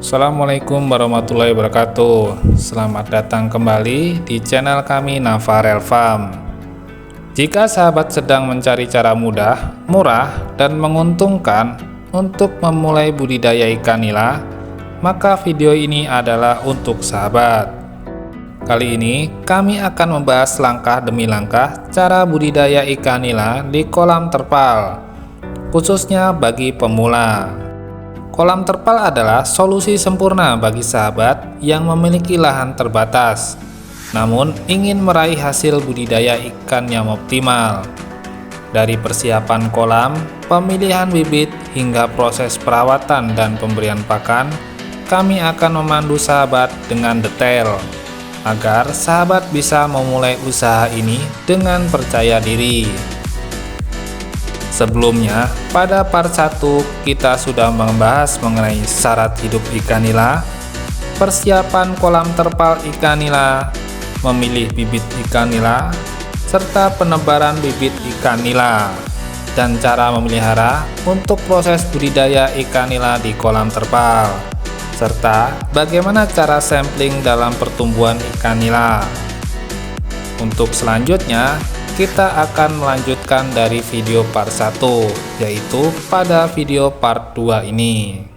Assalamualaikum warahmatullahi wabarakatuh. Selamat datang kembali di channel kami Navarel Farm. Jika sahabat sedang mencari cara mudah, murah, dan menguntungkan untuk memulai budidaya ikan nila, maka video ini adalah untuk sahabat. Kali ini kami akan membahas langkah demi langkah cara budidaya ikan nila di kolam terpal, khususnya bagi pemula. Kolam terpal adalah solusi sempurna bagi sahabat yang memiliki lahan terbatas, namun ingin meraih hasil budidaya ikan yang optimal. Dari persiapan kolam, pemilihan bibit, hingga proses perawatan dan pemberian pakan, kami akan memandu sahabat dengan detail, agar sahabat bisa memulai usaha ini dengan percaya diri. Sebelumnya, pada part 1 kita sudah membahas mengenai syarat hidup ikan nila, persiapan kolam terpal ikan nila, memilih bibit ikan nila, serta penebaran bibit ikan nila, dan cara memelihara untuk proses budidaya ikan nila di kolam terpal, serta bagaimana cara sampling dalam pertumbuhan ikan nila. Untuk selanjutnya, kita akan melanjutkan dari video part 1, yaitu pada video part 2 ini.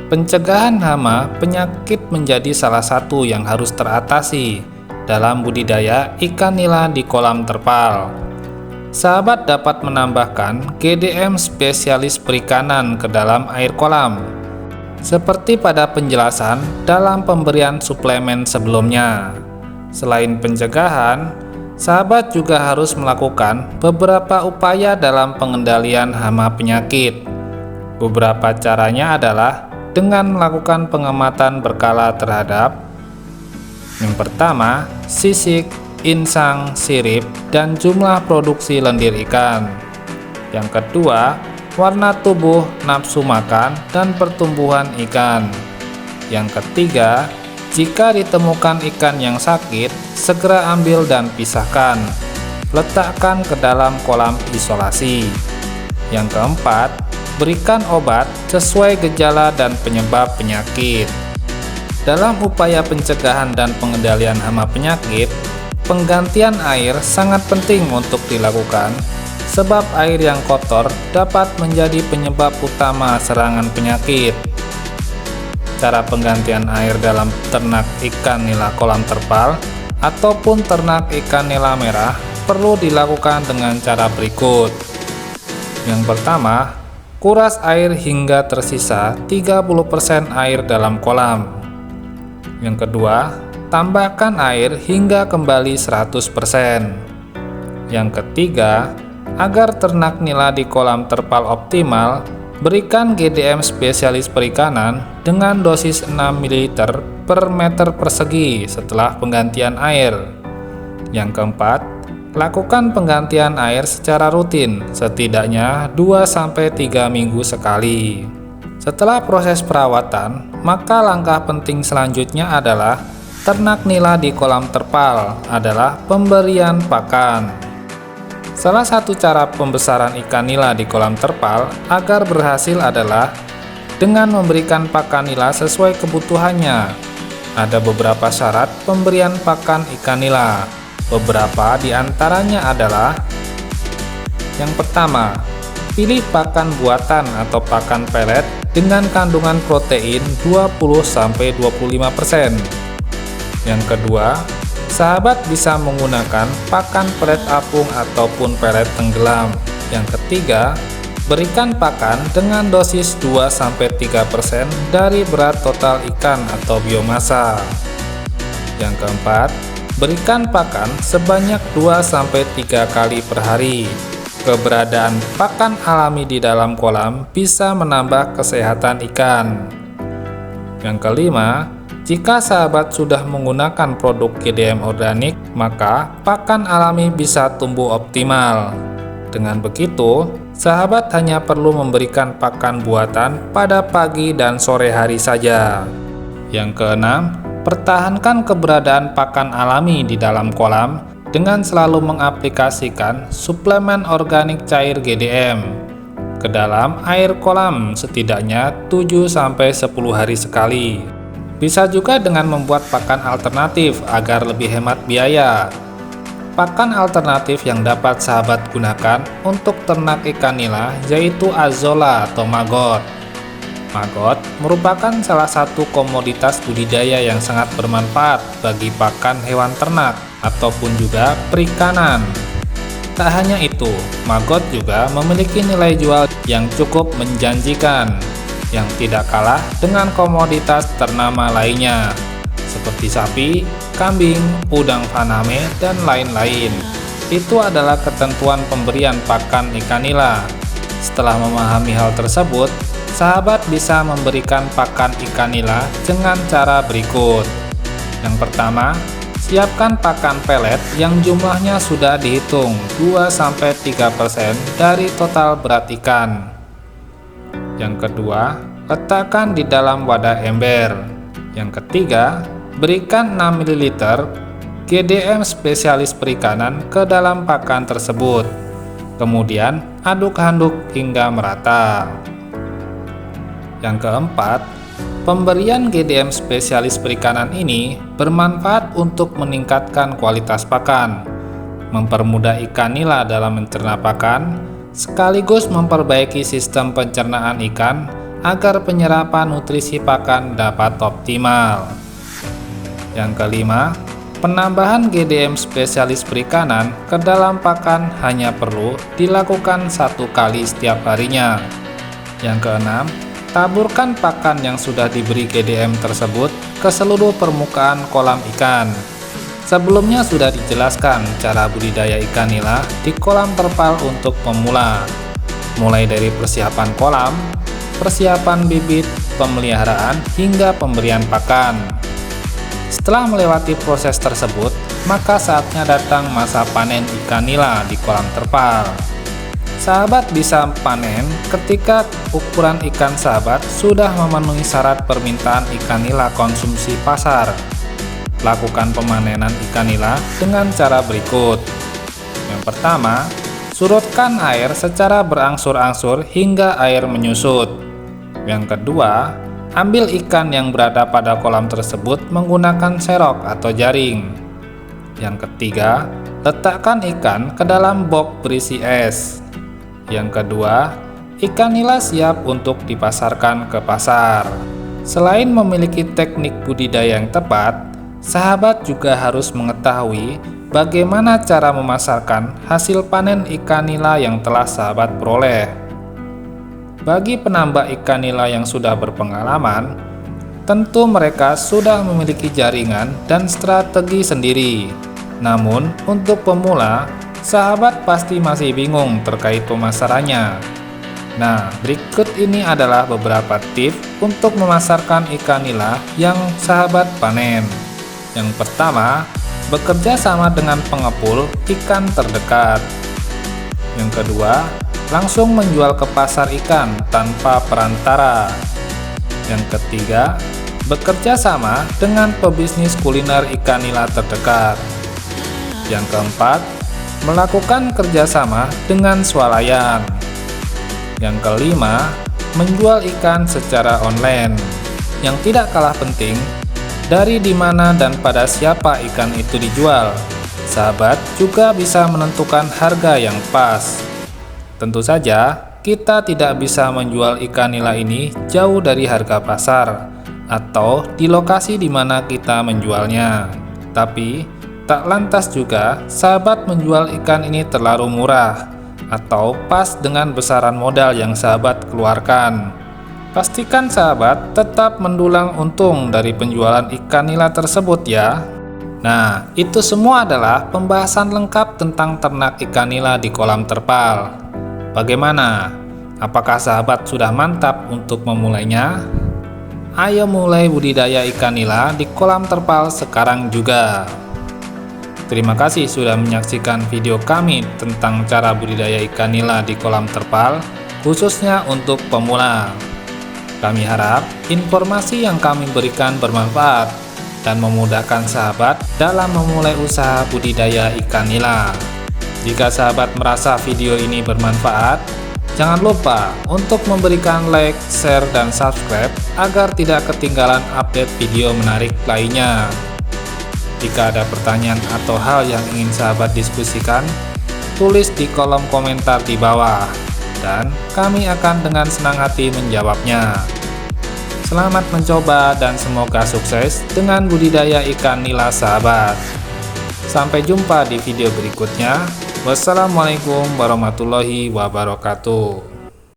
Pencegahan hama penyakit menjadi salah satu yang harus teratasi dalam budidaya ikan nila di kolam terpal. Sahabat dapat menambahkan GDM spesialis perikanan ke dalam air kolam, seperti pada penjelasan dalam pemberian suplemen sebelumnya. Selain pencegahan, sahabat juga harus melakukan beberapa upaya dalam pengendalian hama penyakit. Beberapa caranya adalah dengan melakukan pengamatan berkala terhadap yang pertama, sisik, insang, sirip, dan jumlah produksi lendir ikan. Yang kedua, warna tubuh, nafsu makan, dan pertumbuhan ikan. Yang ketiga, jika ditemukan ikan yang sakit, segera ambil dan pisahkan. Letakkan ke dalam kolam isolasi. Yang keempat, berikan obat sesuai gejala dan penyebab penyakit. Dalam upaya pencegahan dan pengendalian hama penyakit, penggantian air sangat penting untuk dilakukan, sebab air yang kotor dapat menjadi penyebab utama serangan penyakit. Cara penggantian air dalam ternak ikan nila kolam terpal ataupun ternak ikan nila merah perlu dilakukan dengan cara berikut. Yang pertama, kuras air hingga tersisa 30% air dalam kolam. Yang kedua, tambahkan air hingga kembali 100%. Yang ketiga, agar ternak nila di kolam terpal optimal, berikan GDM spesialis perikanan dengan dosis 6 ml per meter persegi setelah penggantian air. Yang keempat, lakukan penggantian air secara rutin, setidaknya 2-3 minggu sekali. Setelah proses perawatan, maka langkah penting selanjutnya adalah ternak nila di kolam terpal adalah pemberian pakan. Salah satu cara pembesaran ikan nila di kolam terpal agar berhasil adalah dengan memberikan pakan nila sesuai kebutuhannya. Ada beberapa syarat pemberian pakan ikan nila. Beberapa di antaranya adalah: yang pertama, pilih pakan buatan atau pakan pelet dengan kandungan protein 20-25%. Yang kedua, sahabat bisa menggunakan pakan pelet apung ataupun pelet tenggelam. Yang ketiga, berikan pakan dengan dosis 2-3% dari berat total ikan atau biomasa. Yang keempat, berikan pakan sebanyak 2-3 kali per hari. Keberadaan pakan alami di dalam kolam bisa menambah kesehatan ikan. Yang kelima, jika sahabat sudah menggunakan produk GDM organik, maka pakan alami bisa tumbuh optimal. Dengan begitu, sahabat hanya perlu memberikan pakan buatan pada pagi dan sore hari saja. Yang keenam, pertahankan keberadaan pakan alami di dalam kolam dengan selalu mengaplikasikan suplemen organik cair GDM ke dalam air kolam setidaknya 7-10 hari sekali. Bisa juga dengan membuat pakan alternatif agar lebih hemat biaya. Pakan alternatif yang dapat sahabat gunakan untuk ternak ikan nila yaitu azolla atau maggot. Maggot merupakan salah satu komoditas budidaya yang sangat bermanfaat bagi pakan hewan ternak ataupun juga perikanan. Tak hanya itu, maggot juga memiliki nilai jual yang cukup menjanjikan, yang tidak kalah dengan komoditas ternama lainnya, seperti sapi, kambing, udang faname, dan lain-lain. Itu adalah ketentuan pemberian pakan ikan nila. Setelah memahami hal tersebut, sahabat bisa memberikan pakan ikan nila dengan cara berikut. Yang pertama, siapkan pakan pelet yang jumlahnya sudah dihitung 2-3% dari total berat ikan. Yang kedua, letakkan di dalam wadah ember. Yang ketiga, berikan 6 ml GDM spesialis perikanan ke dalam pakan tersebut. Kemudian, aduk-aduk hingga merata. Yang keempat, pemberian GDM spesialis perikanan ini bermanfaat untuk meningkatkan kualitas pakan, mempermudah ikan nila dalam mencerna pakan, sekaligus memperbaiki sistem pencernaan ikan agar penyerapan nutrisi pakan dapat optimal. Yang kelima, penambahan GDM spesialis perikanan ke dalam pakan hanya perlu dilakukan 1 kali setiap harinya. Yang keenam, taburkan pakan yang sudah diberi GDM tersebut ke seluruh permukaan kolam ikan. Sebelumnya sudah dijelaskan cara budidaya ikan nila di kolam terpal untuk pemula, mulai dari persiapan kolam, persiapan bibit, pemeliharaan, hingga pemberian pakan. Setelah melewati proses tersebut, maka saatnya datang masa panen ikan nila di kolam terpal. Sahabat bisa panen ketika ukuran ikan sahabat sudah memenuhi syarat permintaan ikan nila konsumsi pasar. Lakukan pemanenan ikan nila dengan cara berikut. Yang pertama, surutkan air secara berangsur-angsur hingga air menyusut. Yang kedua, ambil ikan yang berada pada kolam tersebut menggunakan serok atau jaring. Yang ketiga, letakkan ikan ke dalam box berisi es. Yang kedua, ikan nila siap untuk dipasarkan ke pasar. Selain memiliki teknik budidaya yang tepat, sahabat juga harus mengetahui bagaimana cara memasarkan hasil panen ikan nila yang telah sahabat peroleh. Bagi penambak ikan nila yang sudah berpengalaman, tentu mereka sudah memiliki jaringan dan strategi sendiri. Namun, untuk pemula, sahabat pasti masih bingung terkait pemasarannya. Nah, berikut ini adalah beberapa tips untuk memasarkan ikan nila yang sahabat panen. Yang pertama, bekerja sama dengan pengepul ikan terdekat. Yang kedua, langsung menjual ke pasar ikan tanpa perantara. Yang ketiga, bekerja sama dengan pebisnis kuliner ikan nila terdekat. Yang keempat, melakukan kerjasama dengan swalayan. Yang kelima, menjual ikan secara online. Yang tidak kalah penting, dari di mana dan pada siapa ikan itu dijual. Sahabat juga bisa menentukan harga yang pas. Tentu saja, kita tidak bisa menjual ikan nila ini jauh dari harga pasar atau di lokasi di mana kita menjualnya. Tapi, tak lantas juga sahabat menjual ikan ini terlalu murah atau pas dengan besaran modal yang sahabat keluarkan. Pastikan sahabat tetap mendulang untung dari penjualan ikan nila tersebut ya. Nah, itu semua adalah pembahasan lengkap tentang ternak ikan nila di kolam terpal. Bagaimana? Apakah sahabat sudah mantap untuk memulainya? Ayo mulai budidaya ikan nila di kolam terpal sekarang juga. Terima kasih sudah menyaksikan video kami tentang cara budidaya ikan nila di kolam terpal, khususnya untuk pemula. Kami harap informasi yang kami berikan bermanfaat dan memudahkan sahabat dalam memulai usaha budidaya ikan nila. Jika sahabat merasa video ini bermanfaat, jangan lupa untuk memberikan like, share, dan subscribe agar tidak ketinggalan update video menarik lainnya. Jika ada pertanyaan atau hal yang ingin sahabat diskusikan, tulis di kolom komentar di bawah, dan kami akan dengan senang hati menjawabnya. Selamat mencoba dan semoga sukses dengan budidaya ikan nila sahabat. Sampai jumpa di video berikutnya. Wassalamualaikum warahmatullahi wabarakatuh.